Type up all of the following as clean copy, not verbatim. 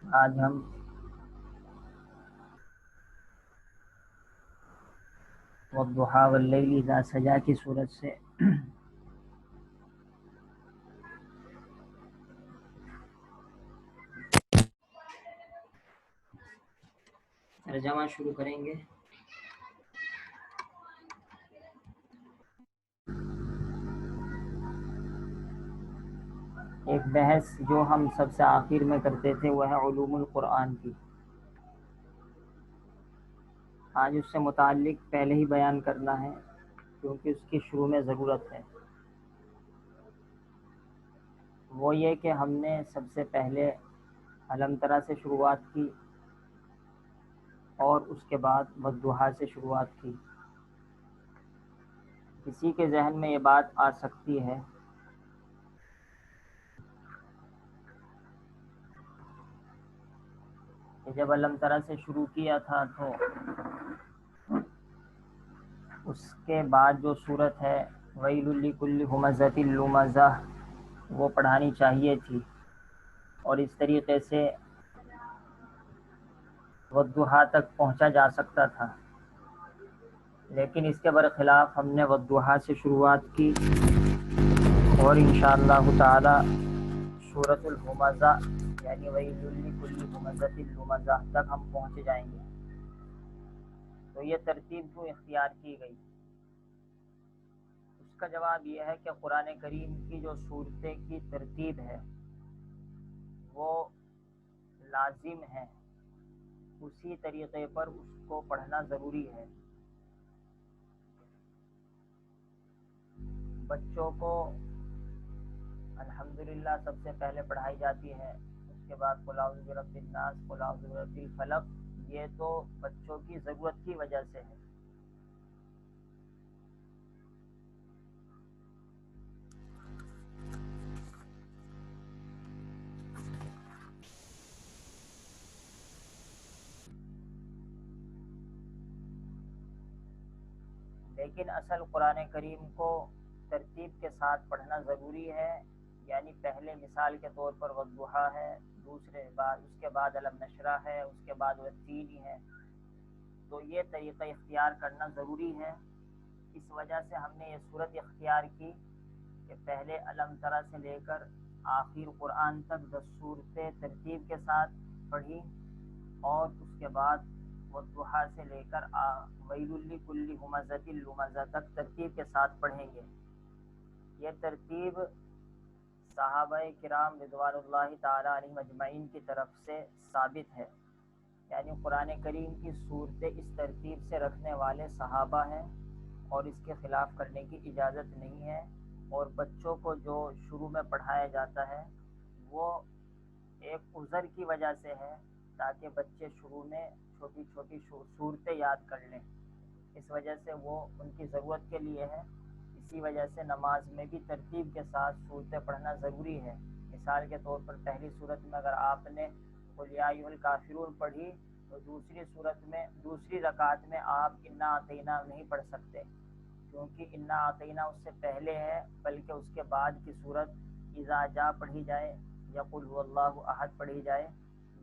آج ہم والضحیٰ واللیل اذا سجا کی صورت سے ترجمہ شروع کریں گے۔ ایک بحث جو ہم سب سے آخر میں کرتے تھے وہ ہے علوم القرآن کی۔ آج اس سے متعلق پہلے ہی بیان کرنا ہے کیونکہ اس کی شروع میں ضرورت ہے۔ وہ یہ کہ ہم نے سب سے پہلے علم ترا سے شروعات کی اور اس کے بعد والضحیٰ سے شروعات کی۔ کسی کے ذہن میں یہ بات آ سکتی ہے کہ جب علم ترا سے شروع کیا تھا تو اس کے بعد جو صورت ہے ویل لکل ہمزۃ لمزہ وہ پڑھانی چاہیے تھی، اور اس طریقے سے والضحیٰ تک پہنچا جا سکتا تھا، لیکن اس کے برخلاف ہم نے والضحیٰ سے شروعات کی اور انشاءاللہ تعالی سورۃ الہمزہ یعنی ویل لکل ہمزۃ لمزہ تک ہم پہنچ جائیں گے۔ تو یہ ترتیب کیوں اختیار کی گئی؟ اس کا جواب یہ ہے کہ قرآن کریم کی جو صورتیں کی ترتیب ہے وہ لازم ہے، اسی طریقے پر اس کو پڑھنا ضروری ہے۔ بچوں کو الحمدللہ سب سے پہلے پڑھائی جاتی ہے، اس کے بعد قل اعوذ برب الناس، قل اعوذ برب الفلق، یہ تو بچوں کی ضرورت کی وجہ سے ہے۔ لیکن اصل قرآن کریم کو ترتیب کے ساتھ پڑھنا ضروری ہے، یعنی پہلے مثال کے طور پر والضحیٰ ہے، دوسرے بعد اس کے بعد علم نشرح ہے، اس کے بعد والتین ہے، تو یہ طریقہ اختیار کرنا ضروری ہے۔ اس وجہ سے ہم نے یہ صورت اختیار کی کہ پہلے علم ترا سے لے کر آخر قرآن تک 10 صورتیں ترتیب کے ساتھ پڑھی، اور اس کے بعد والضحیٰ سے لے کر ویل لکل ہمزۃ لمزہ تک ترتیب کے ساتھ پڑھیں گے۔ یہ ترتیب صحابہ کرام رضوان اللہ تعالی علیہم اجمعین کی طرف سے ثابت ہے، یعنی قرآن کریم کی صورتیں اس ترتیب سے رکھنے والے صحابہ ہیں اور اس کے خلاف کرنے کی اجازت نہیں ہے۔ اور بچوں کو جو شروع میں پڑھایا جاتا ہے وہ ایک عذر کی وجہ سے ہے تاکہ بچے شروع میں چھوٹی چھوٹی صورتیں یاد کر لیں، اس وجہ سے وہ ان کی ضرورت کے لیے ہے۔ اسی وجہ سے نماز میں بھی ترتیب کے ساتھ صورتیں پڑھنا ضروری ہے۔ مثال کے طور پر پہلی صورت میں اگر آپ نے قل یا ایھا الکافرون پڑھی تو دوسری صورت میں دوسری رکعت میں آپ انا اعطینا نہیں پڑھ سکتے، کیونکہ انا اعطینا اس سے پہلے ہے، بلکہ اس کے بعد کی صورت اذا جاء پڑھی جائے یا قل هو اللہ احد پڑھی جائے،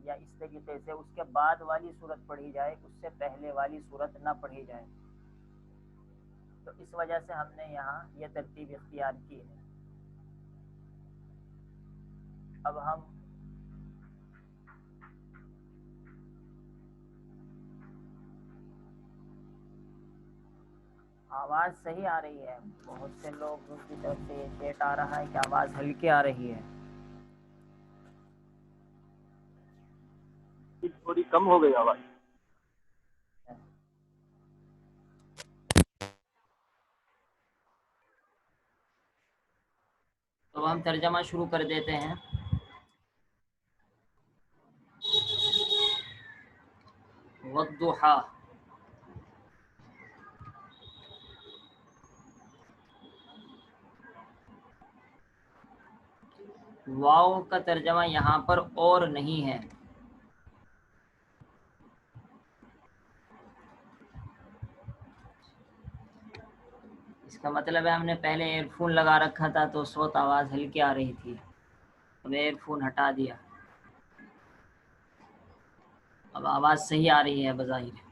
یا اس طریقے سے اس کے بعد والی صورت پڑھی جائے، اس سے پہلے والی صورت نہ پڑھی جائے۔ تو اس وجہ سے ہم نے یہاں یہ ترتیب اختیار کی ہے۔ اب ہم آواز صحیح آ رہی ہے، بہت سے لوگوں کی طرف سے یہ چیٹ آ رہا ہے کہ آواز ہلکی آ رہی ہے۔ تھوڑی کم ہو گئی آواز۔ تو ہم ترجمہ شروع کر دیتے ہیں۔ والضحیٰ، واو کا ترجمہ یہاں پر اور نہیں ہے، اس کا مطلب ہے ہم نے پہلے ایئر فون لگا رکھا تھا تو اس وقت آواز ہلکی آ رہی تھی، ہم نے ایئر فون ہٹا دیا۔ اب آواز صحیح آ رہی ہے بظاہر؟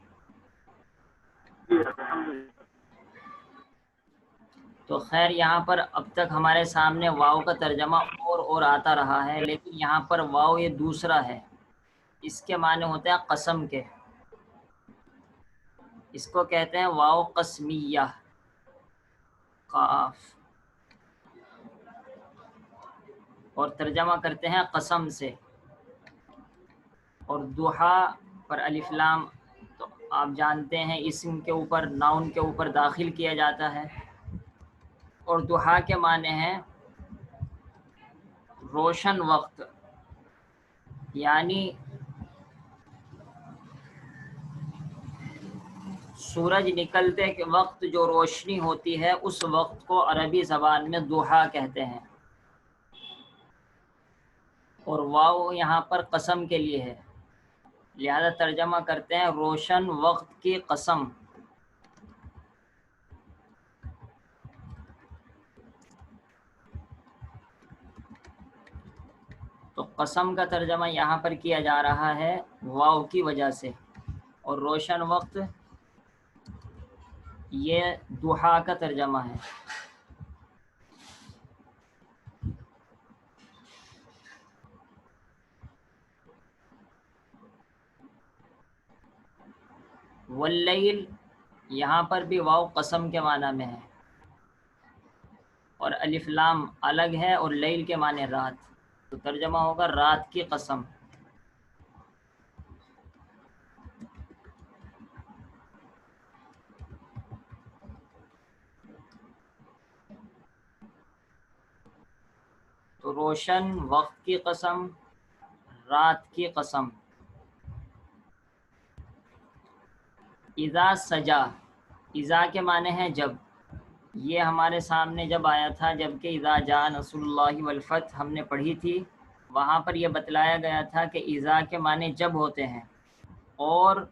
تو خیر یہاں پر اب تک ہمارے سامنے واو کا ترجمہ اور آتا رہا ہے، لیکن یہاں پر واو یہ دوسرا ہے، اس کے معنی ہوتے ہیں قسم کے، اس کو کہتے ہیں واو قسمیہ، قاف، اور ترجمہ کرتے ہیں قسم سے۔ اور ضحیٰ پر الف لام تو آپ جانتے ہیں اسم کے اوپر، ناؤن کے اوپر داخل کیا جاتا ہے، اور ضحیٰ کے معنی ہیں روشن وقت، یعنی سورج نکلتے کے وقت جو روشنی ہوتی ہے اس وقت کو عربی زبان میں ضحیٰ کہتے ہیں، اور واو یہاں پر قسم کے لیے ہے، لہذا ترجمہ کرتے ہیں روشن وقت کی قسم۔ تو قسم کا ترجمہ یہاں پر کیا جا رہا ہے واو کی وجہ سے، اور روشن وقت یہ ضحیٰ کا ترجمہ ہے۔ واللیل یہاں پر بھی واو قسم کے معنی میں ہے، اور الف لام الگ ہے، اور لیل کے معنی رات، تو ترجمہ ہوگا رات کی قسم۔ تو روشن وقت کی قسم، رات کی قسم۔ اذا سجا، اذا کے معنی ہے جب، یہ ہمارے سامنے جب آیا تھا، جبکہ اذا جاء نصر اللہ والفتح ہم نے پڑھی تھی، وہاں پر یہ بتلایا گیا تھا کہ اذا کے معنی جب ہوتے ہیں، اور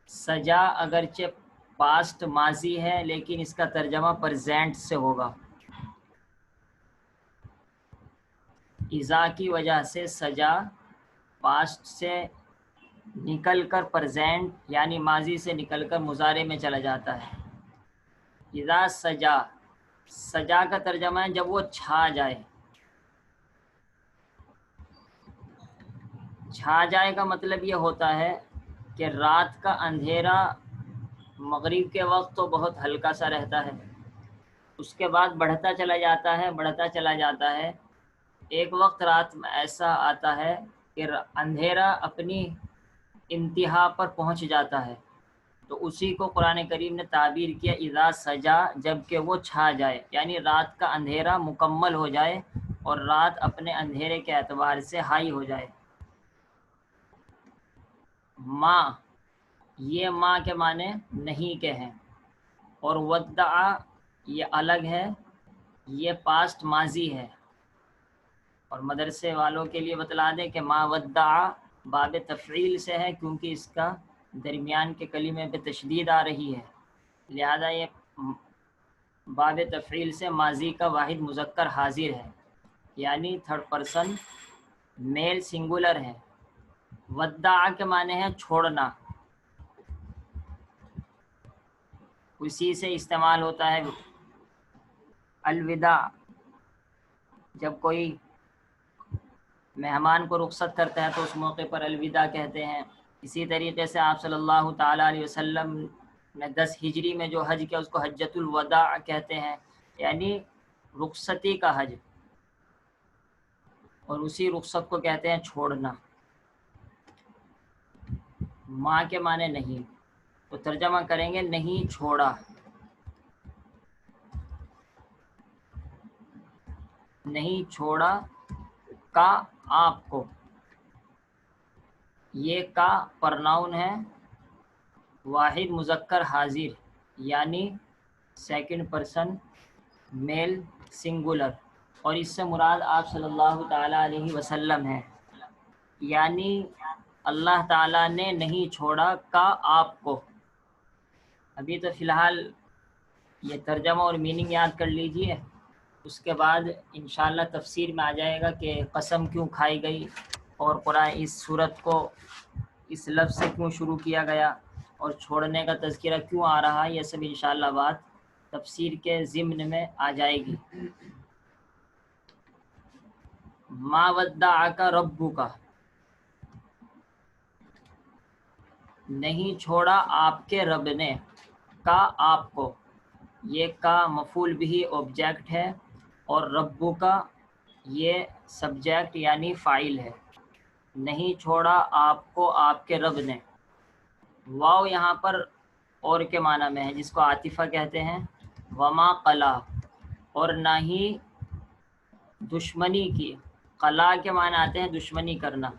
سجا اگرچہ پاسٹ ماضی ہے لیکن اس کا ترجمہ پرزینٹ سے ہوگا، اذا کی وجہ سے سجا پاسٹ سے نکل کر پرزینٹ یعنی ماضی سے نکل کر مضارع میں چلا جاتا ہے۔ اذا سجا، سجا کا ترجمہ ہے جب وہ چھا جائے، چھا جائے کا مطلب یہ ہوتا ہے کہ رات کا اندھیرا مغرب کے وقت تو بہت ہلکا سا رہتا ہے، اس کے بعد بڑھتا چلا جاتا ہے، بڑھتا چلا جاتا ہے، ایک وقت رات میں ایسا آتا ہے کہ اندھیرا اپنی انتہا پر پہنچ جاتا ہے، تو اسی کو قرآن کریم نے تعبیر کیا اذا سجا، جب کہ وہ چھا جائے، یعنی رات کا اندھیرا مکمل ہو جائے اور رات اپنے اندھیرے کے اعتبار سے ہائی ہو جائے۔ ما، یہ ما کے معنی نہیں کے ہیں، اور ودع یہ الگ ہے، یہ پاسٹ ماضی ہے، اور مدرسے والوں کے لیے بتلا دیں کہ ما ودع باب تفعیل سے ہے، کیونکہ اس کا درمیان کے کلمے پہ تشدید آ رہی ہے، لہذا یہ باب تفعیل سے ماضی کا واحد مذکر حاضر ہے، یعنی تھرڈ پرسن میل سنگولر ہے۔ ودع کے معنی ہے چھوڑنا، اسی سے استعمال ہوتا ہے الوداع، جب کوئی مہمان کو رخصت کرتا ہے تو اس موقع پر الوداع کہتے ہیں۔ اسی طریقے سے آپ صلی اللہ تعالیٰ علیہ وسلم نے 10 ہجری میں جو حج کیا اس کو حجۃ الوداع کہتے ہیں، یعنی رخصتی کا حج، اور اسی رخصت کو کہتے ہیں چھوڑنا۔ ماں کے معنی نہیں، تو ترجمہ کریں گے نہیں چھوڑا، نہیں چھوڑا کا آپ کو، یہ کا پرناؤن ہے واحد مذکر حاضر، یعنی سیکنڈ پرسن میل سنگولر، اور اس سے مراد آپ صلی اللہ تعالیٰ علیہ وسلم ہے، یعنی اللہ تعالیٰ نے نہیں چھوڑا کا آپ کو۔ ابھی تو فی الحال یہ ترجمہ اور میننگ یاد کر لیجئے، اس کے بعد انشاءاللہ تفسیر میں آ جائے گا کہ قسم کیوں کھائی گئی اور قرآن اس صورت کو اس لفظ سے کیوں شروع کیا گیا اور چھوڑنے کا تذکرہ کیوں آ رہا ہے، یہ سب انشاءاللہ بات تفسیر کے ضمن میں آ جائے گی۔ ما ودعک ربک، نہیں چھوڑا آپ کے رب نے، کا آپ کو، یہ کا مفعول بھی آبجیکٹ ہے اور ربو کا یہ سبجیکٹ یعنی فاعل ہے۔ نہیں چھوڑا آپ کو آپ کے رب نے، واو یہاں پر اور کے معنی میں ہے جس کو عاطفہ کہتے ہیں، وما قلا، اور نہ ہی دشمنی کی، قلا کے معنی آتے ہیں دشمنی کرنا۔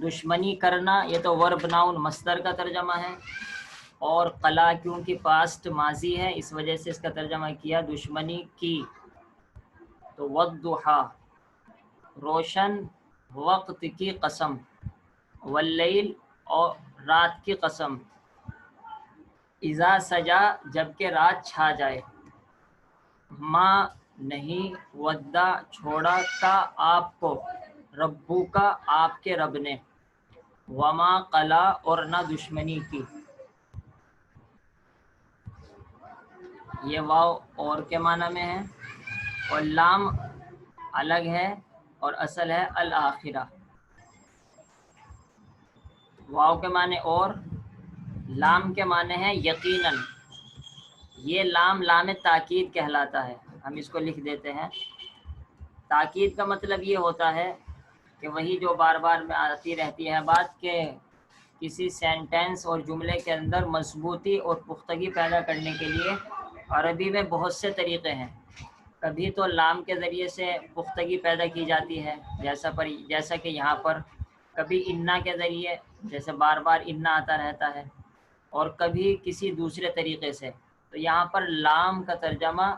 دشمنی کرنا یہ تو ورب ناؤن مصدر کا ترجمہ ہے، اور قلا کیونکہ پاسٹ ماضی ہے اس وجہ سے اس کا ترجمہ کیا دشمنی کی۔ تو والضحیٰ، روشن وقت کی قسم، واللیل، اور رات کی قسم، اذا سجا، جبکہ رات چھا جائے، ما نہیں، ودع چھوڑا، کا آپ کو، ربو کا آپ کے رب نے، وما قلا اور نہ دشمنی کی۔ یہ واو اور کے معنی میں ہے، اور لام الگ ہے اور اصل ہے الآخرہ۔ واو کے معنی اور، لام کے معنی ہے یقیناً۔ یہ لام لام تاکید کہلاتا ہے، ہم اس کو لکھ دیتے ہیں۔ تاکید کا مطلب یہ ہوتا ہے کہ وہی جو بار بار میں آتی رہتی ہے بات، کہ کسی سینٹینس اور جملے کے اندر مضبوطی اور پختگی پیدا کرنے کے لیے عربی میں بہت سے طریقے ہیں۔ کبھی تو لام کے ذریعے سے پختگی پیدا کی جاتی ہے، جیسا کہ یہاں پر، کبھی انا کے ذریعے، جیسے بار بار انا آتا رہتا ہے، اور کبھی کسی دوسرے طریقے سے۔ تو یہاں پر لام کا ترجمہ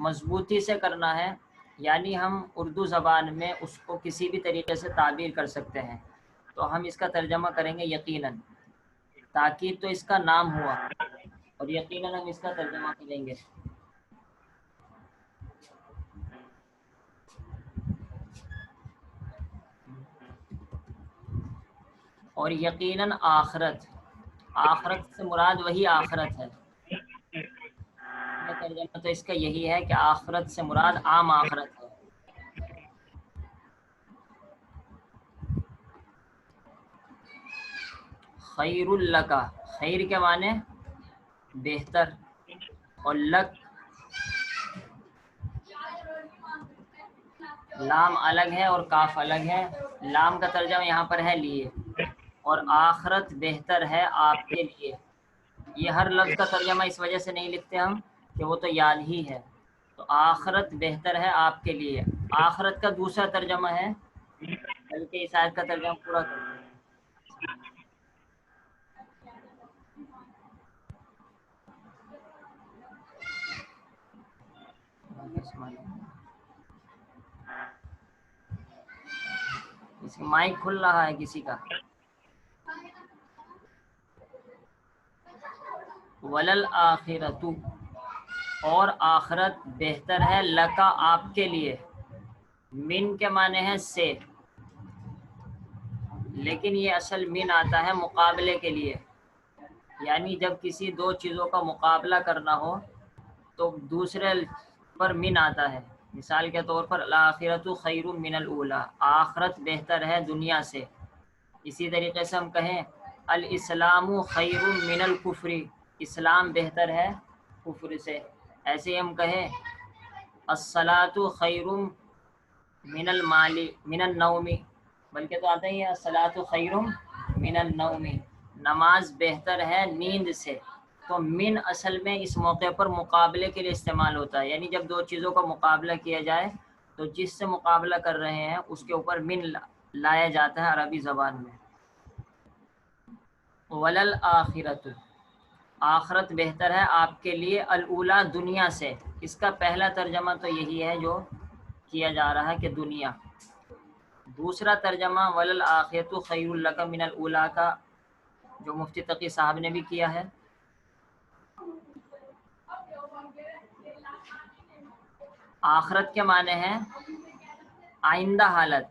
مضبوطی سے کرنا ہے، یعنی ہم اردو زبان میں اس کو کسی بھی طریقے سے تعبیر کر سکتے ہیں۔ تو ہم اس کا ترجمہ کریں گے یقیناً۔ تاکید تو اس کا نام ہوا، اور یقیناً ہم اس کا ترجمہ کریں گے۔ اور یقیناً آخرت، آخرت سے مراد وہی آخرت ہے۔ ترجمہ تو اس کا یہی ہے کہ آخرت سے مراد عام آخرت ہے۔ خیر لک، خیر کے معنی بہتر، اور لک لام الگ ہے اور کاف الگ ہے۔ لام کا ترجمہ یہاں پر ہے لیے، اور آخرت بہتر ہے آپ کے لیے۔ یہ ہر لفظ کا ترجمہ اس وجہ سے نہیں لکھتے ہم کہ وہ تو یاد ہی ہے۔ تو آخرت بہتر ہے آپ کے لیے، آخرت کا دوسرا ترجمہ ہے، بلکہ اس آیت کا ترجمہ پورا کر دیں۔ اس کا مائک کھل رہا ہے کسی کا؟ ولل آخرت، اور آخرت بہتر ہے، لکا آپ کے لیے، من کے معنی ہے سے، لیکن یہ اصل من آتا ہے مقابلے کے لیے، یعنی جب کسی دو چیزوں کا مقابلہ کرنا ہو تو دوسرے پر من آتا ہے۔ مثال کے طور پر الآخرۃ خیر من الاولی، آخرت بہتر ہے دنیا سے۔ اسی طریقے سے ہم کہیں الاسلام خیر من الکفر، اسلام بہتر ہے کفر سے۔ ایسے ہم کہیں الصلاۃ خیر من المال من النوم، بلکہ تو آتا ہی ہے الصلاۃ خیر من النوم، نماز بہتر ہے نیند سے۔ تو من اصل میں اس موقع پر مقابلے کے لیے استعمال ہوتا ہے، یعنی جب دو چیزوں کا مقابلہ کیا جائے تو جس سے مقابلہ کر رہے ہیں اس کے اوپر من لایا جاتا ہے عربی زبان میں۔ ولل آخرت، آخرت بہتر ہے آپ کے لیے، الاولی دنیا سے۔ اس کا پہلا ترجمہ تو یہی ہے جو کیا جا رہا ہے کہ دنیا۔ دوسرا ترجمہ ولل آخرۃ خیر لک من الاولی کا جو مفتی تقی صاحب نے بھی کیا ہے. آخرت کے معنی ہیں آئندہ حالت،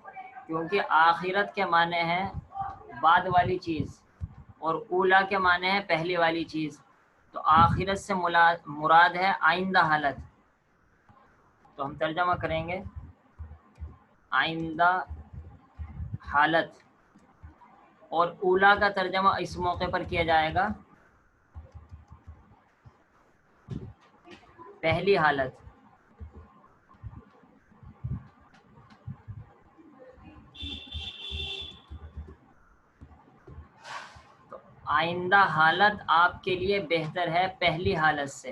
کیونکہ آخرت کے معنی ہیں بعد والی چیز اور اولا کے معنی ہے پہلی والی چیز. تو آخرت سے مراد ہے آئندہ حالت. تو ہم ترجمہ کریں گے آئندہ حالت، اور اولا کا ترجمہ اس موقع پر کیا جائے گا پہلی حالت. تو آئندہ حالت آپ کے لیے بہتر ہے پہلی حالت سے،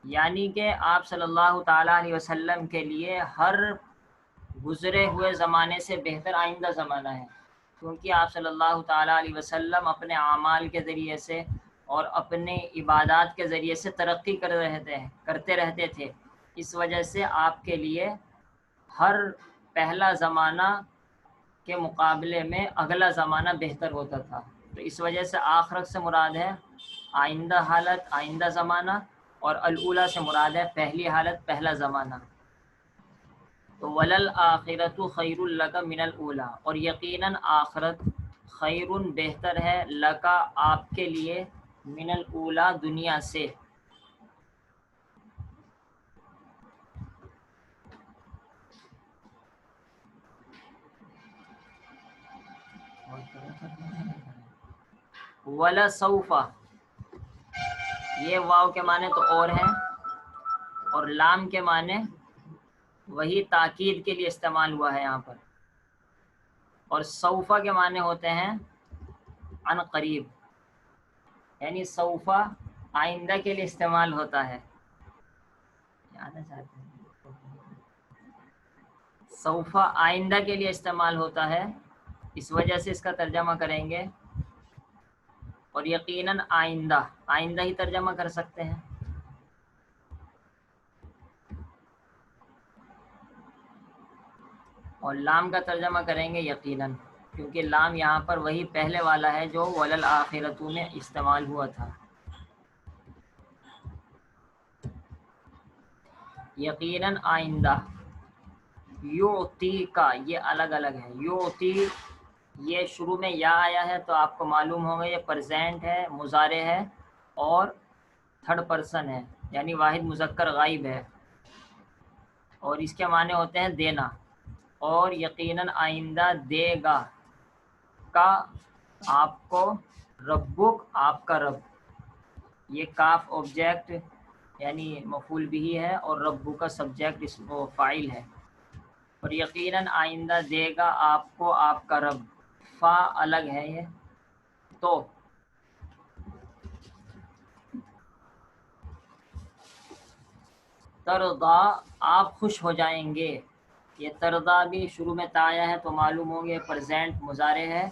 یعنی کہ آپ صلی اللہ تعالیٰ علیہ وسلم کے لیے ہر گزرے ہوئے زمانے سے بہتر آئندہ زمانہ ہے، کیونکہ آپ صلی اللہ تعالیٰ علیہ وسلم اپنے اعمال کے ذریعے سے اور اپنے عبادات کے ذریعے سے ترقی کرتے رہتے تھے. اس وجہ سے آپ کے لیے ہر پہلا زمانہ کے مقابلے میں اگلا زمانہ بہتر ہوتا تھا. تو اس وجہ سے آخرت سے مراد ہے آئندہ حالت، آئندہ زمانہ، اور الاولی سے مراد ہے پہلی حالت، پہلا زمانہ. تو وللآخرۃ خیر لک من الاولی، اور یقیناً آخرت خیر بہتر ہے لک آپ کے لیے من الاولی دنیا سے. ولسوف، یہ واو کے معنی تو اور ہیں، اور لام کے معنی وہی تاکید کے لیے استعمال ہوا ہے یہاں پر، اور سوفا کے معنی ہوتے ہیں عن قریب، یعنی سوفا آئندہ کے لیے استعمال ہوتا ہے. سوفا آئندہ کے لیے استعمال ہوتا ہے، اس وجہ سے اس کا ترجمہ کریں گے. اور یقیناً آئندہ، آئندہ ہی ترجمہ کر سکتے ہیں. اور لام کا ترجمہ کریں گے یقیناً، کیونکہ لام یہاں پر وہی پہلے والا ہے جو وللآخرۃ میں استعمال ہوا تھا. یقیناً آئندہ. یعطی کا یہ الگ الگ ہے. یعطی یہ شروع میں یا آیا ہے تو آپ کو معلوم ہوگا یہ پرزینٹ ہے، مضارع ہے، اور تھرڈ پرسن ہے، یعنی واحد مذکر غائب ہے، اور اس کے معنی ہوتے ہیں دینا. اور یقیناً آئندہ دے گا کا آپ کو ربک، آپ کا رب. یہ کاف آبجیکٹ یعنی مفعول بھی ہے، اور ربو کا سبجیکٹ اس کو فاعل ہے. اور یقیناً آئندہ دے گا آپ کو آپ کا رب. فا الگ ہے یہ. تو ترضا آپ خوش ہو جائیں گے. یہ ترضا بھی شروع میں تا آیا ہے تو معلوم ہو گیا پریزنٹ مضارع ہے،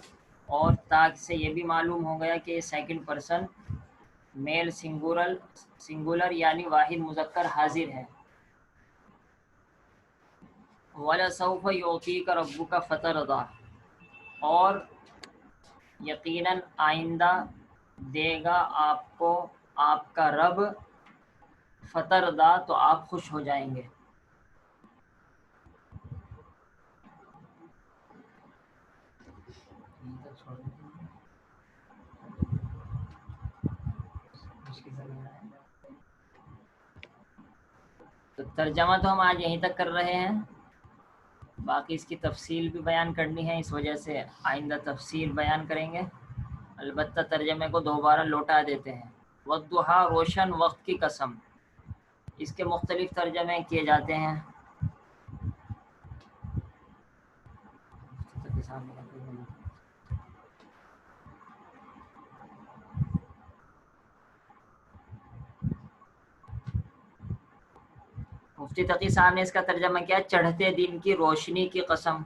اور تاک سے یہ بھی معلوم ہو گیا کہ سیکنڈ پرسن میل سنگولر یعنی واحد مذکر حاضر ہے. وَلَسَوْفَ يُعْطِيكَ رَبُّكَ فَتَرْضَىٰ، اور یقیناً آئندہ دے گا آپ کو آپ کا رب فترضیٰ، تو آپ خوش ہو جائیں گے. تو ترجمہ تو ہم آج یہیں تک کر رہے ہیں، باقی اس کی تفصیل بھی بیان کرنی ہے، اس وجہ سے آئندہ تفصیل بیان کریں گے. البتہ ترجمے کو دوبارہ لوٹا دیتے ہیں. والضحیٰ روشن وقت کی قسم، اس کے مختلف ترجمے کیے جاتے ہیں. مفتی تقی صاحب نے اس کا ترجمہ کیا چڑھتے دن کی روشنی کی قسم.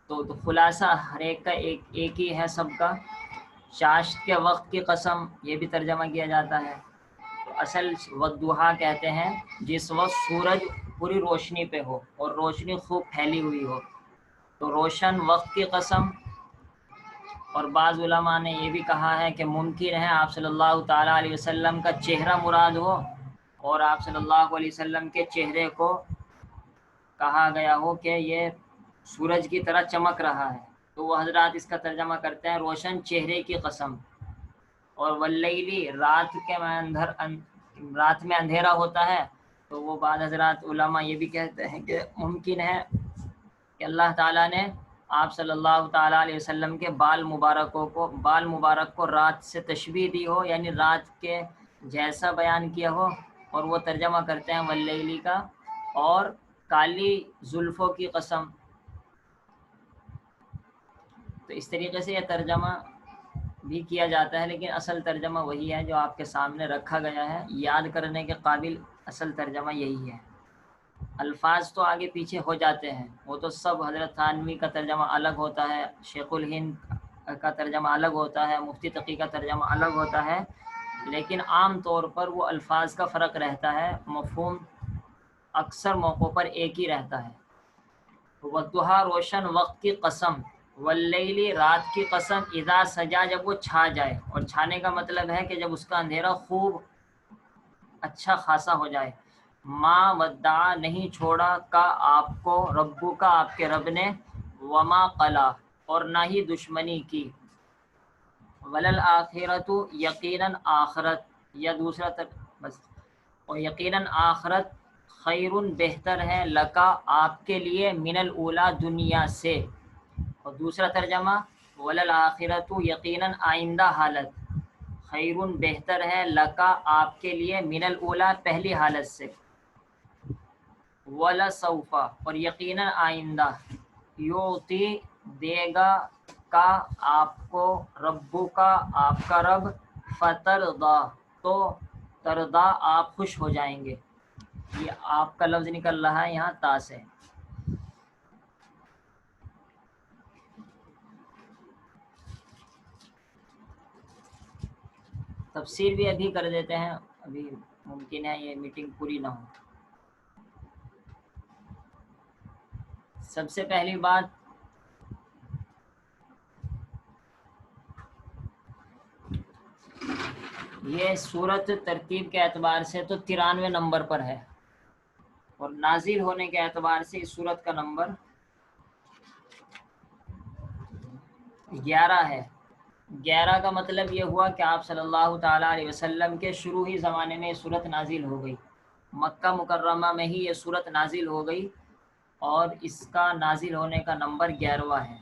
تو خلاصہ ہر ایک کا ایک ہی ہے سب کا. چاشت کے وقت کی قسم یہ بھی ترجمہ کیا جاتا ہے. تو اصل والضحیٰ کہتے ہیں جس وقت سورج پوری روشنی پہ ہو اور روشنی خوب پھیلی ہوئی ہو. تو روشن وقت کی قسم اور بعض علماء نے یہ بھی کہا ہے کہ ممکن ہے آپ صلی اللہ تعالیٰ علیہ وسلم کا چہرہ مراد ہو اور آپ صلی اللہ علیہ وسلم کے چہرے کو کہا گیا ہو کہ یہ سورج کی طرح چمک رہا ہے، تو وہ حضرات اس کا ترجمہ کرتے ہیں روشن چہرے کی قسم۔ اور واللیلی رات میں اندھیرا ہوتا ہے، تو وہ بعض حضرات علماء یہ بھی کہتے ہیں کہ ممکن ہے کہ اللہ تعالیٰ نے آپ صلی اللہ تعالیٰ علیہ وسلم کے بال مبارک کو رات سے تشبیہ دی ہو، یعنی رات کے جیسا بیان کیا ہو، اور وہ ترجمہ کرتے ہیں واللیلی کا، اور کالی زلفوں کی قسم۔ تو اس طریقے سے یہ ترجمہ بھی کیا جاتا ہے، لیکن اصل ترجمہ وہی ہے جو آپ کے سامنے رکھا گیا ہے، یاد کرنے کے قابل اصل ترجمہ یہی ہے۔ الفاظ تو آگے پیچھے ہو جاتے ہیں، وہ تو سب حضرت تھانوی کا ترجمہ الگ ہوتا ہے، شیخ الہند کا ترجمہ الگ ہوتا ہے، مفتی تقی کا ترجمہ الگ ہوتا ہے، لیکن عام طور پر وہ الفاظ کا فرق رہتا ہے، مفہوم اکثر موقعوں پر ایک ہی رہتا ہے۔ والضحیٰ روشن وقت کی قسم، واللیلی رات کی قسم، اذا سجا جب وہ چھا جائے، اور چھانے کا مطلب ہے کہ جب اس کا اندھیرا خوب اچھا خاصا ہو جائے۔ ما ودع نہیں چھوڑا کا آپ کو ربو کا آپ کے رب نے، وما قلا اور نہ ہی دشمنی کی، ولل آخرت یقیناً آخرت، یا دوسرا بس، اور یقیناً آخرت خیر بہتر ہے لکا آپ کے لیے من الاولی دنیا سے، اور دوسرا ترجمہ ولل آخرت یقیناً آئندہ حالت، خیر بہتر ہے لکا آپ کے لیے من الاولی پہلی حالت سے، وَلَسَوْفَ اور یقیناً آئندہ، یعطی دے گا کا آپ کو ربو کا آپ کا رب، فترضا تو ترضا آپ خوش ہو جائیں گے۔ یہ آپ کا لفظ نکل رہا ہے یہاں تا سے۔ تفسیر بھی ابھی کر دیتے ہیں، ابھی ممکن ہے یہ میٹنگ پوری نہ ہو۔ سب سے پہلی بات، یہ سورت ترتیب کے اعتبار سے تو 93 نمبر پر ہے، اور نازل ہونے کے اعتبار سے اس سورت کا نمبر 11 ہے۔ 11 کا مطلب یہ ہوا کہ آپ صلی اللہ تعالیٰ علیہ وسلم کے شروعی زمانے میں یہ سورت نازل ہو گئی، مکہ مکرمہ میں ہی یہ سورت نازل ہو گئی، اور اس کا نازل ہونے کا نمبر 11واں ہے۔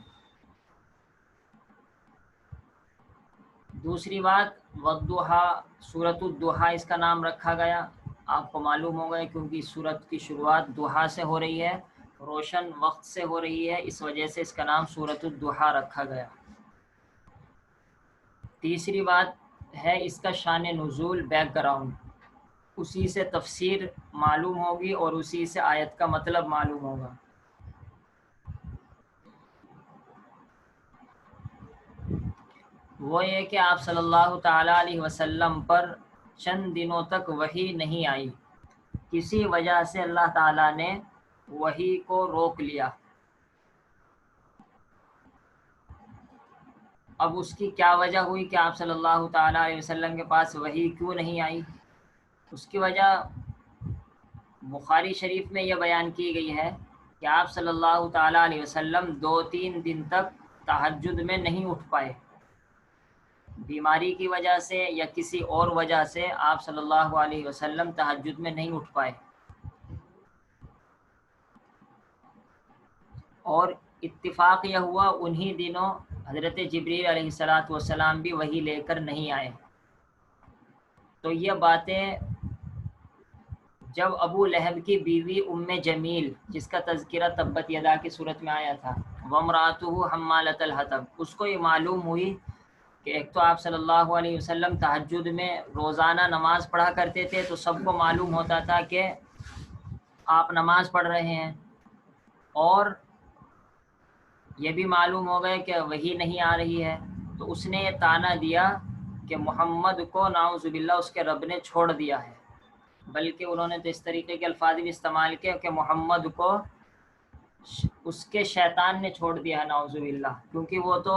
دوسری بات، والضحیٰ سورۃ الضحیٰ اس کا نام رکھا گیا، آپ کو معلوم ہوگا کیونکہ اس سورت کی شروعات ضحیٰ سے ہو رہی ہے، روشن وقت سے ہو رہی ہے، اس وجہ سے اس کا نام سورۃ الضحیٰ رکھا گیا۔ تیسری بات ہے اس کا شان نزول، بیک گراؤنڈ، اسی سے تفسیر معلوم ہوگی اور اسی سے آیت کا مطلب معلوم ہوگا۔ وہ یہ کہ آپ صلی اللہ تعالیٰ علیہ وسلم پر چند دنوں تک وحی نہیں آئی، کسی وجہ سے اللہ تعالیٰ نے وحی کو روک لیا۔ اب اس کی کیا وجہ ہوئی کہ آپ صلی اللہ تعالیٰ علیہ وسلم کے پاس وحی کیوں نہیں آئی؟ اس کی وجہ بخاری شریف میں یہ بیان کی گئی ہے کہ آپ صلی اللہ تعالیٰ علیہ وسلم 2-3 دن تک تہجد میں نہیں اٹھ پائے، بیماری کی وجہ سے یا کسی اور وجہ سے آپ صلی اللہ علیہ وسلم تہجد میں نہیں اٹھ پائے، اور اتفاق یہ ہوا انہی دنوں حضرت جبریل علیہ السلام بھی وحی لے کر نہیں آئے۔ تو یہ باتیں جب ابو لہب کی بیوی ام جمیل، جس کا تذکرہ تبت یدا کی صورت میں آیا تھا، وامرأتہ حمالۃ الحطب، اس کو یہ معلوم ہوئی کہ ایک تو آپ صلی اللہ علیہ وسلم تہجد میں روزانہ نماز پڑھا کرتے تھے، تو سب کو معلوم ہوتا تھا کہ آپ نماز پڑھ رہے ہیں، اور یہ بھی معلوم ہو گئے کہ وحی نہیں آ رہی ہے، تو اس نے یہ طعنہ دیا کہ محمد کو نعوذ باللہ اس کے رب نے چھوڑ دیا ہے، بلکہ انہوں نے تو اس طریقے کے الفاظ بھی استعمال کیا کہ محمد کو اس کے شیطان نے چھوڑ دیا ہے، نعوذ باللہ، کیونکہ وہ تو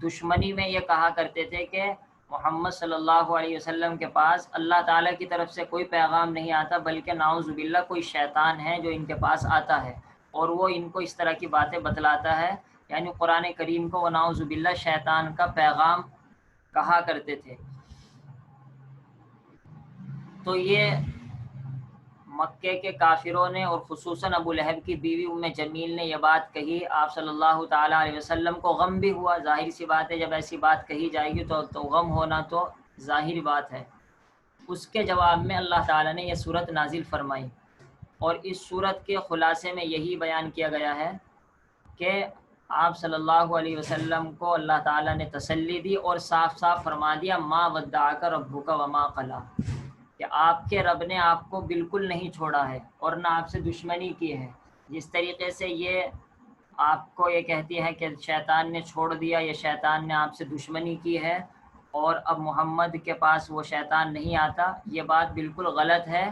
دشمنی میں یہ کہا کرتے تھے کہ محمد صلی اللہ علیہ وسلم کے پاس اللہ تعالیٰ کی طرف سے کوئی پیغام نہیں آتا، بلکہ نعوذ باللہ کوئی شیطان ہے جو ان کے پاس آتا ہے اور وہ ان کو اس طرح کی باتیں بتلاتا ہے، یعنی قرآن کریم کو وہ نعوذ باللہ شیطان کا پیغام کہا کرتے تھے۔ تو یہ مکے کے کافروں نے اور خصوصاً ابو لہب کی بیوی ام جمیل نے یہ بات کہی، آپ صلی اللہ تعالیٰ علیہ وسلم کو غم بھی ہوا، ظاہر سی بات ہے جب ایسی بات کہی جائے گی تو غم ہونا تو ظاہر بات ہے۔ اس کے جواب میں اللہ تعالیٰ نے یہ صورت نازل فرمائی، اور اس صورت کے خلاصے میں یہی بیان کیا گیا ہے کہ آپ صلی اللہ علیہ وسلم کو اللہ تعالیٰ نے تسلی دی اور صاف صاف فرما دیا ما ودعک ربک وما قلی، کہ آپ کے رب نے آپ کو بالکل نہیں چھوڑا ہے اور نہ آپ سے دشمنی کی ہے۔ جس طریقے سے یہ آپ کو یہ کہتی ہے کہ شیطان نے چھوڑ دیا یا شیطان نے آپ سے دشمنی کی ہے اور اب محمد کے پاس وہ شیطان نہیں آتا، یہ بات بالکل غلط ہے،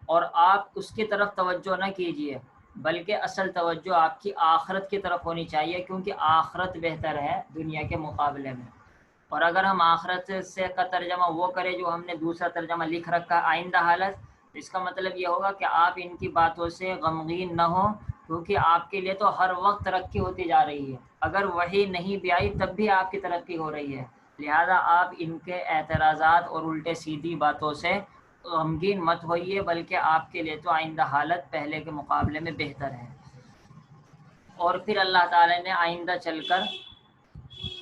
اور آپ اس کی طرف توجہ نہ کیجیے، بلکہ اصل توجہ آپ کی آخرت کی طرف ہونی چاہیے، کیونکہ آخرت بہتر ہے دنیا کے مقابلے میں۔ اور اگر ہم آخرت سے کا ترجمہ وہ کریں جو ہم نے دوسرا ترجمہ لکھ رکھا آئندہ حالت، تو اس کا مطلب یہ ہوگا کہ آپ ان کی باتوں سے غمگین نہ ہوں، کیونکہ آپ کے لیے تو ہر وقت ترقی ہوتی جا رہی ہے، اگر وحی نہیں بھی آئی تب بھی آپ کی ترقی ہو رہی ہے، لہذا آپ ان کے اعتراضات اور الٹے سیدھی باتوں سے غمگین مت ہوئیے، بلکہ آپ کے لیے تو آئندہ حالت پہلے کے مقابلے میں بہتر ہے۔ اور پھر اللہ تعالی نے آئندہ چل کر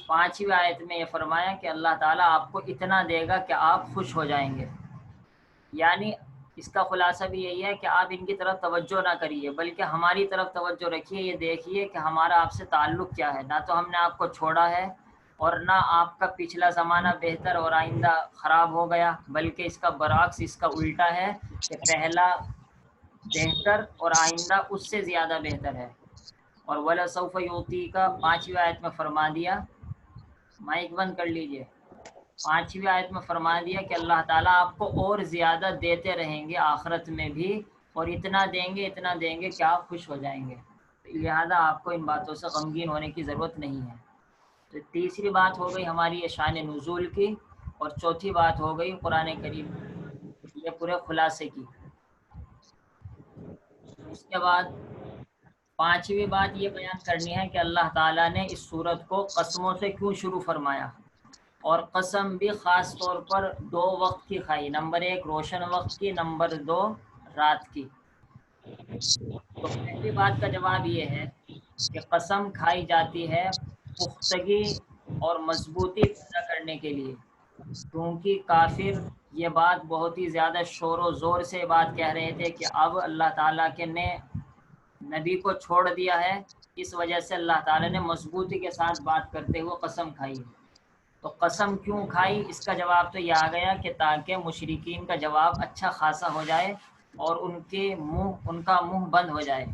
5ویں آیت میں یہ فرمایا کہ اللہ تعالیٰ آپ کو اتنا دے گا کہ آپ خوش ہو جائیں گے، یعنی اس کا خلاصہ بھی یہی ہے کہ آپ ان کی طرف توجہ نہ کریے، بلکہ ہماری طرف توجہ رکھیے، یہ دیکھیے کہ ہمارا آپ سے تعلق کیا ہے، نہ تو ہم نے آپ کو چھوڑا ہے اور نہ آپ کا پچھلا زمانہ بہتر اور آئندہ خراب ہو گیا، بلکہ اس کا برعکس، اس کا الٹا ہے کہ پہلا بہتر اور آئندہ اس سے زیادہ بہتر ہے۔ اور وَلَسَوْفَ يُعْطِيكَ 5ویں آیت میں فرما دیا، مائک بند کر لیجئے، 5ویں آیت میں فرما دیا کہ اللہ تعالیٰ آپ کو اور زیادہ دیتے رہیں گے آخرت میں بھی، اور اتنا دیں گے کہ آپ خوش ہو جائیں گے، لہذا آپ کو ان باتوں سے غمگین ہونے کی ضرورت نہیں ہے۔ تو تیسری بات ہو گئی ہماری یہ شان نزول کی، اور چوتھی بات ہو گئی قرآن کریم یہ پورے خلاصے کی۔ اس کے بعد 5ویں بات یہ بیان کرنی ہے کہ اللہ تعالیٰ نے اس سورت کو قسموں سے کیوں شروع فرمایا، اور قسم بھی خاص طور پر 2 وقت کی کھائی، نمبر 1 روشن وقت کی، نمبر 2 رات کی۔ تو پہلی بات کا جواب یہ ہے کہ قسم کھائی جاتی ہے پختگی اور مضبوطی پیدا کرنے کے لیے، کیونکہ کافر یہ بات بہت ہی زیادہ شور و زور سے بات کہہ رہے تھے کہ اب اللہ تعالیٰ کے نے نبی کو چھوڑ دیا ہے، اس وجہ سے اللہ تعالیٰ نے مضبوطی کے ساتھ بات کرتے ہوئے قسم کھائی۔ تو قسم کیوں کھائی، اس کا جواب تو یہ آ گیا کہ تاکہ مشرکین کا جواب اچھا خاصا ہو جائے اور ان کا منہ بند ہو جائے۔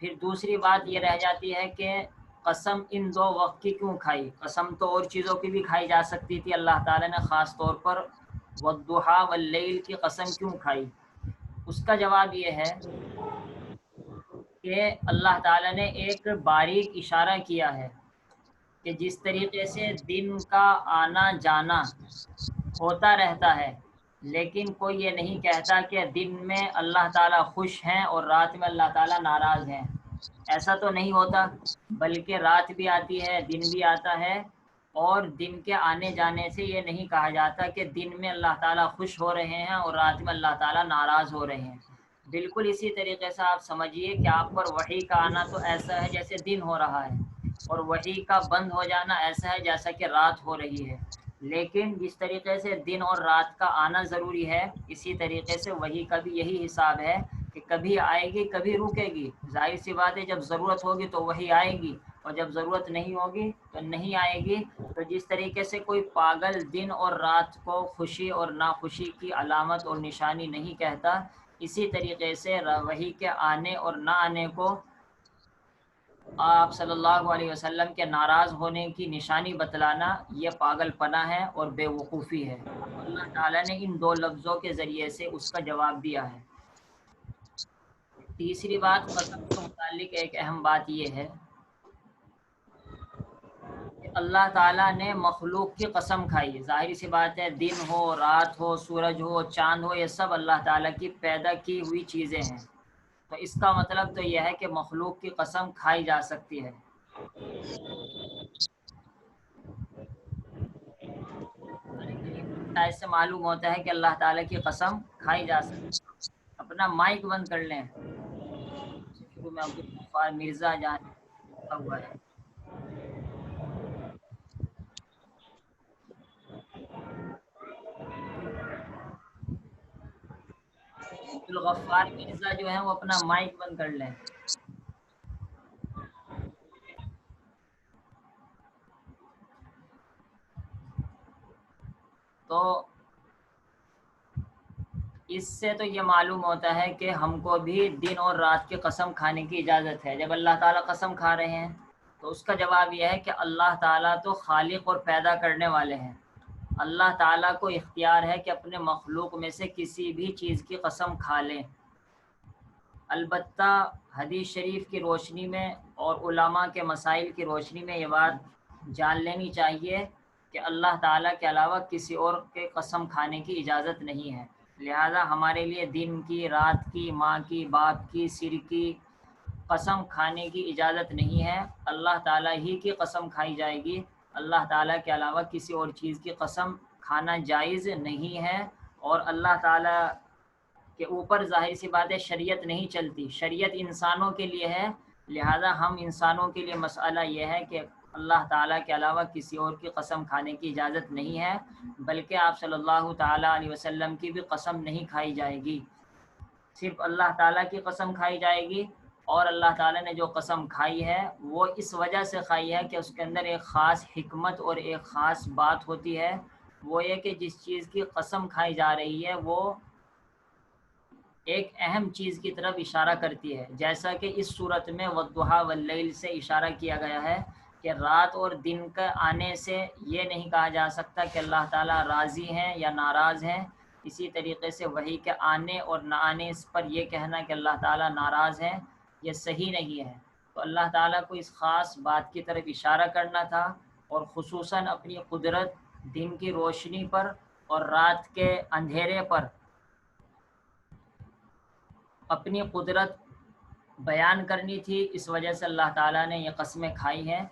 پھر دوسری بات یہ رہ جاتی ہے کہ قسم ان 2 وقت کی کیوں کھائی، قسم تو اور چیزوں کی بھی کھائی جا سکتی تھی، اللہ تعالیٰ نے خاص طور پر والضحیٰ واللیل کی قسم کیوں کھائی؟ اس کا جواب یہ ہے کہ اللہ تعالیٰ نے ایک باریک اشارہ کیا ہے کہ جس طریقے سے دن کا آنا جانا ہوتا رہتا ہے، لیکن کوئی یہ نہیں کہتا کہ دن میں اللہ تعالیٰ خوش ہیں اور رات میں اللہ تعالیٰ ناراض ہیں، ایسا تو نہیں ہوتا، بلکہ رات بھی آتی ہے، دن بھی آتا ہے، اور دن کے آنے جانے سے یہ نہیں کہا جاتا کہ دن میں اللہ تعالیٰ خوش ہو رہے ہیں اور رات میں اللہ تعالیٰ ناراض ہو رہے ہیں۔ بالکل اسی طریقے سے آپ سمجھیے کہ آپ پر وحی کا آنا تو ایسا ہے جیسے دن ہو رہا ہے، اور وحی کا بند ہو جانا ایسا ہے جیسا کہ رات ہو رہی ہے، لیکن جس طریقے سے دن اور رات کا آنا ضروری ہے، اسی طریقے سے وحی کا بھی یہی حساب ہے کہ کبھی آئے گی کبھی رکے گی، ظاہر سی بات ہے جب ضرورت ہوگی تو وحی آئے گی، اور جب ضرورت نہیں ہوگی تو نہیں آئے گی۔ تو جس طریقے سے کوئی پاگل دن اور رات کو خوشی اور ناخوشی کی علامت اور نشانی نہیں کہتا، اسی طریقے سے وحی کے آنے اور نہ آنے کو آپ صلی اللہ علیہ وسلم کے ناراض ہونے کی نشانی بتلانا یہ پاگل پنا ہے اور بے وقوفی ہے۔ اللہ تعالیٰ نے ان 2 لفظوں کے ذریعے سے اس کا جواب دیا ہے۔ تیسری بات قسم کے متعلق ایک اہم بات یہ ہے اللہ تعالیٰ نے مخلوق کی قسم کھائی. ظاہر سی بات ہے، دن ہو، رات ہو، سورج ہو، چاند ہو، یہ سب اللہ تعالیٰ کی پیدا کی ہوئی چیزیں ہیں. تو اس کا مطلب تو یہ ہے کہ مخلوق کی قسم کھائی جا سکتی ہے. اس سے معلوم ہوتا ہے کہ اللہ تعالیٰ کی قسم کھائی جا سکتی ہے. اپنا مائک بند کر لیں. شروع میں عبدالغفار مرزا جان لکھا ہوا ہے. عبدالغفار مرزا جو ہے وہ اپنا مائک بند کر لیں. تو اس سے تو یہ معلوم ہوتا ہے کہ ہم کو بھی دن اور رات کی قسم کھانے کی اجازت ہے. جب اللہ تعالیٰ قسم کھا رہے ہیں تو اس کا جواب یہ ہے کہ اللہ تعالیٰ تو خالق اور پیدا کرنے والے ہیں. اللہ تعالیٰ کو اختیار ہے کہ اپنے مخلوق میں سے کسی بھی چیز کی قسم کھا لیں. البتہ حدیث شریف کی روشنی میں اور علماء کے مسائل کی روشنی میں یہ بات جان لینی چاہیے کہ اللہ تعالیٰ کے علاوہ کسی اور کے قسم کھانے کی اجازت نہیں ہے. لہذا ہمارے لیے دن کی، رات کی، ماں کی، باپ کی، سر کی قسم کھانے کی اجازت نہیں ہے. اللہ تعالیٰ ہی کی قسم کھائی جائے گی. اللہ تعالیٰ کے علاوہ کسی اور چیز کی قسم کھانا جائز نہیں ہے. اور اللہ تعالیٰ کے اوپر ظاہر سی بات ہے شریعت نہیں چلتی. شریعت انسانوں کے لیے ہے. لہذا ہم انسانوں کے لیے مسئلہ یہ ہے کہ اللہ تعالیٰ کے علاوہ کسی اور کی قسم کھانے کی اجازت نہیں ہے. بلکہ آپ صلی اللہ تعالیٰ علیہ وسلم کی بھی قسم نہیں کھائی جائے گی. صرف اللہ تعالیٰ کی قسم کھائی جائے گی. اور اللہ تعالیٰ نے جو قسم کھائی ہے وہ اس وجہ سے کھائی ہے کہ اس کے اندر ایک خاص حکمت اور ایک خاص بات ہوتی ہے. وہ یہ کہ جس چیز کی قسم کھائی جا رہی ہے وہ ایک اہم چیز کی طرف اشارہ کرتی ہے. جیسا کہ اس صورت میں والضحیٰ واللیل سے اشارہ کیا گیا ہے کہ رات اور دن کا آنے سے یہ نہیں کہا جا سکتا کہ اللہ تعالیٰ راضی ہیں یا ناراض ہیں. اسی طریقے سے وحی کے آنے اور نہ آنے اس پر یہ کہنا کہ اللہ تعالیٰ ناراض ہیں یہ صحیح نہیں ہے. تو اللہ تعالیٰ کو اس خاص بات کی طرف اشارہ کرنا تھا. اور خصوصاً اپنی قدرت دن کی روشنی پر اور رات کے اندھیرے پر اپنی قدرت بیان کرنی تھی. اس وجہ سے اللہ تعالیٰ نے یہ قسمیں کھائی ہیں.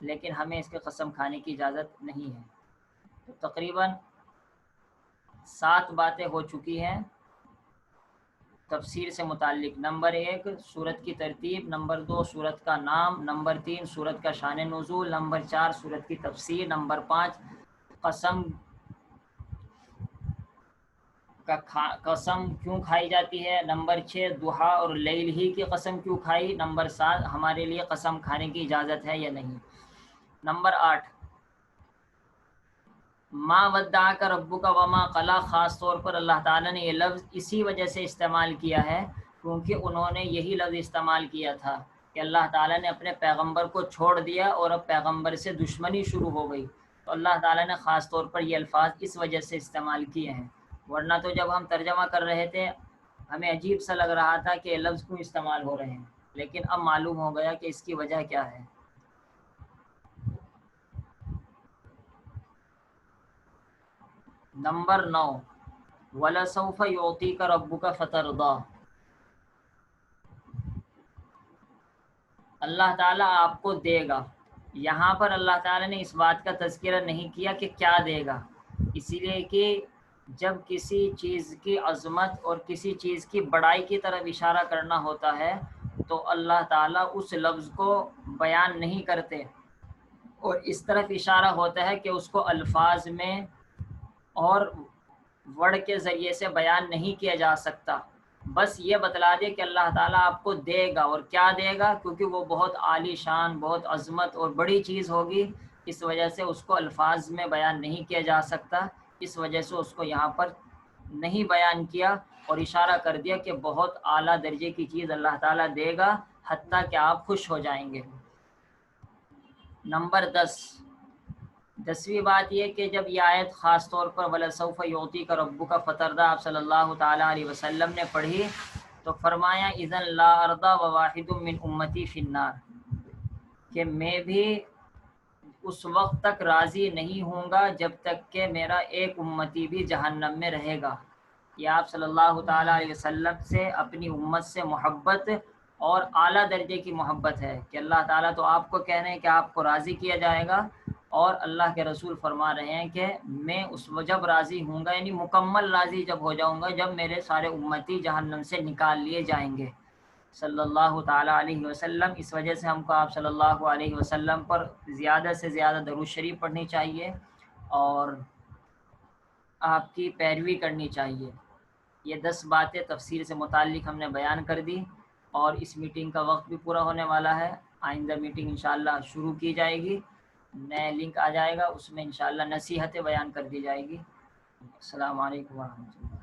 لیکن ہمیں اس کے قسم کھانے کی اجازت نہیں ہے. تو تقریباً 7 باتیں ہو چکی ہیں تفسیر سے متعلق. نمبر 1 سورت کی ترتیب، نمبر 2 سورت کا نام، نمبر 3 سورت کا شان نزول، نمبر 4 سورت کی تفسیر، نمبر 5 قسم قسم کیوں کھائی جاتی ہے، نمبر 6 ضحیٰ اور لیل ہی کی قسم کیوں کھائی، نمبر 7 ہمارے لیے قسم کھانے کی اجازت ہے یا نہیں. نمبر 8 ما ودعک ربک وما قلی. خاص طور پر اللہ تعالیٰ نے یہ لفظ اسی وجہ سے استعمال کیا ہے کیونکہ انہوں نے یہی لفظ استعمال کیا تھا کہ اللہ تعالیٰ نے اپنے پیغمبر کو چھوڑ دیا اور اب پیغمبر سے دشمنی شروع ہو گئی. تو اللہ تعالیٰ نے خاص طور پر یہ الفاظ اس وجہ سے استعمال کیے ہیں. ورنہ تو جب ہم ترجمہ کر رہے تھے ہمیں عجیب سا لگ رہا تھا کہ یہ لفظ کیوں استعمال ہو رہے ہیں. لیکن اب معلوم ہو گیا کہ اس کی وجہ کیا ہے. نمبر 9 وَلَسَوْفَ يُعْطِيكَ رَبُّكَ فَتَرْضَىٰ. اللہ تعالیٰ آپ کو دے گا. یہاں پر اللہ تعالیٰ نے اس بات کا تذکرہ نہیں کیا کہ کیا دے گا، اسی لیے کہ جب کسی چیز کی عظمت اور کسی چیز کی بڑائی کی طرف اشارہ کرنا ہوتا ہے تو اللہ تعالیٰ اس لفظ کو بیان نہیں کرتے اور اس طرف اشارہ ہوتا ہے کہ اس کو الفاظ میں اور ورڈ کے ذریعے سے بیان نہیں کیا جا سکتا. بس یہ بتلا دے کہ اللہ تعالیٰ آپ کو دے گا. اور کیا دے گا؟ کیونکہ وہ بہت عالی شان، بہت عظمت اور بڑی چیز ہوگی، اس وجہ سے اس کو الفاظ میں بیان نہیں کیا جا سکتا. اس وجہ سے اس کو یہاں پر نہیں بیان کیا اور اشارہ کر دیا کہ بہت اعلیٰ درجے کی چیز اللہ تعالیٰ دے گا حتیٰ کہ آپ خوش ہو جائیں گے. نمبر 10ویں بات یہ کہ جب یہ آیت خاص طور پر وَلَسَوْفَ يُعْطِيكَ رَبُّكَ فَتَرْضَىٰ آپ صلی اللہ تعالیٰ علیہ وسلم نے پڑھی تو فرمایا اِذًا لَا أَرْضَىٰ وَوَاحِدٌ مِّنْ أُمَّتِي فِي النَّارِ، کہ میں بھی اس وقت تک راضی نہیں ہوں گا جب تک کہ میرا ایک امتی بھی جہنم میں رہے گا۔ یہ آپ صلی اللہ تعالیٰ علیہ وسلم سے اپنی امت سے محبت اور اعلیٰ درجے کی محبت ہے کہ اللہ تعالیٰ تو آپ کو کہہ رہے ہیں کہ آپ کو راضی کیا جائے گا، اور اللہ کے رسول فرما رہے ہیں کہ میں اس جب راضی ہوں گا، یعنی مکمل راضی جب ہو جاؤں گا جب میرے سارے امتی جہنم سے نکال لیے جائیں گے صلی اللہ تعالیٰ علیہ وسلم۔ اس وجہ سے ہم کو آپ صلی اللہ علیہ وسلم پر زیادہ سے زیادہ درود شریف پڑھنی چاہیے اور آپ کی پیروی کرنی چاہیے۔ یہ 10 باتیں تفسیر سے متعلق ہم نے بیان کر دی، اور اس میٹنگ کا وقت بھی پورا ہونے والا ہے۔ آئندہ میٹنگ انشاءاللہ شروع کی جائے گی، نئے لنک آ جائے گا، اس میں انشاءاللہ نصیحتیں بیان کر دی جائے گی۔ السلام علیکم ورحمۃ اللہ۔